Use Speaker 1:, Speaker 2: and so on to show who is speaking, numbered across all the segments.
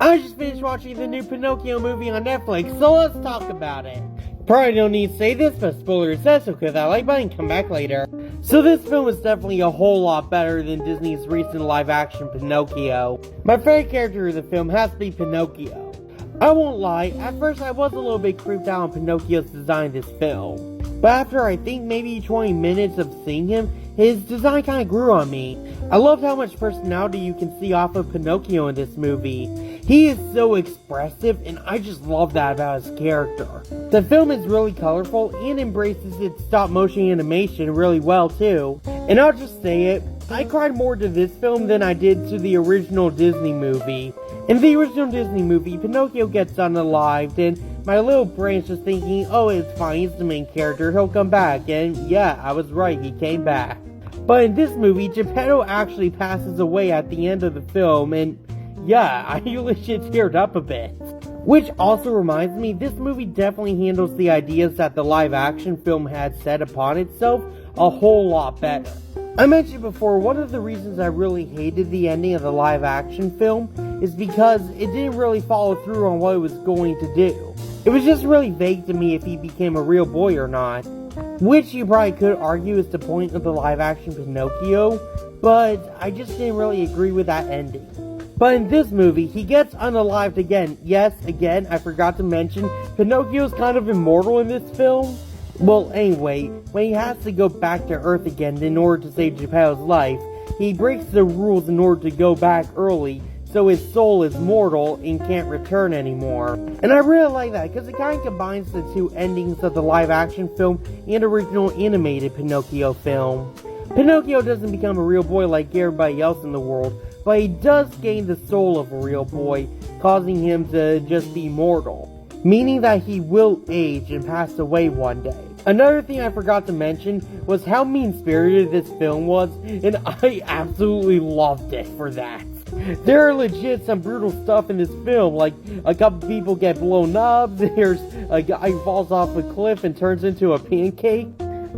Speaker 1: I just finished watching the new Pinocchio movie on Netflix, so let's talk about it. Probably don't need to say this, but spoiler says so, click that like button and come back later. So this film is definitely a whole lot better than Disney's recent live-action Pinocchio. My favorite character in the film has to be Pinocchio. I won't lie, at first I was a little bit creeped out on Pinocchio's design in this film. But after I think maybe 20 minutes of seeing him, his design kinda grew on me. I loved how much personality you can see off of Pinocchio in this movie. He is so expressive, and I just love that about his character. The film is really colorful and embraces its stop-motion animation really well too. And I'll just say it, I cried more to this film than I did to the original Disney movie. In the original Disney movie, Pinocchio gets unalived, and my little brain's just thinking, oh, it's fine, he's the main character, he'll come back. And yeah, I was right, he came back. But in this movie, Geppetto actually passes away at the end of the film, and yeah, I legit teared up a bit. Which also reminds me, this movie definitely handles the ideas that the live-action film had set upon itself a whole lot better. I mentioned before, one of the reasons I really hated the ending of the live-action film is because it didn't really follow through on what it was going to do. It was just really vague to me if he became a real boy or not. Which you probably could argue is the point of the live-action Pinocchio, but I just didn't really agree with that ending. But in this movie, he gets unalived again. Yes, again, I forgot to mention, Pinocchio's kind of immortal in this film. Well, anyway, when he has to go back to Earth again in order to save Geppetto's life, he breaks the rules in order to go back early, so his soul is mortal and can't return anymore. And I really like that, because it kind of combines the two endings of the live-action film and original animated Pinocchio film. Pinocchio doesn't become a real boy like everybody else in the world, but he does gain the soul of a real boy, causing him to just be mortal, meaning that he will age and pass away one day. Another thing I forgot to mention was how mean-spirited this film was, and I absolutely loved it for that. There are legit some brutal stuff in this film, like a couple people get blown up, there's a guy who falls off a cliff and turns into a pancake.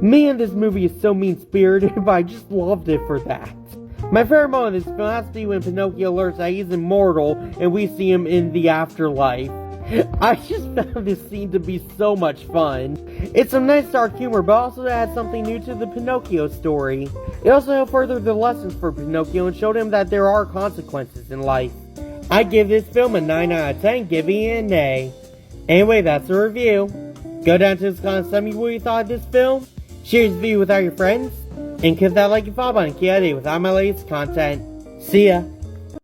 Speaker 1: Man, this movie is so mean-spirited, but I just loved it for that. My favorite moment in this film has to be when Pinocchio learns that he's immortal and we see him in the afterlife. I just found this scene to be so much fun. It's some nice dark humor, but also adds something new to the Pinocchio story. It also helped further the lessons for Pinocchio and showed him that there are consequences in life. I give this film a 9 out of 10, giving it an A. Anyway, that's the review. Go down to the comments, tell me what you thought of this film, share this video with all your friends, and click that like and follow button to keep updated with all my latest content. See ya!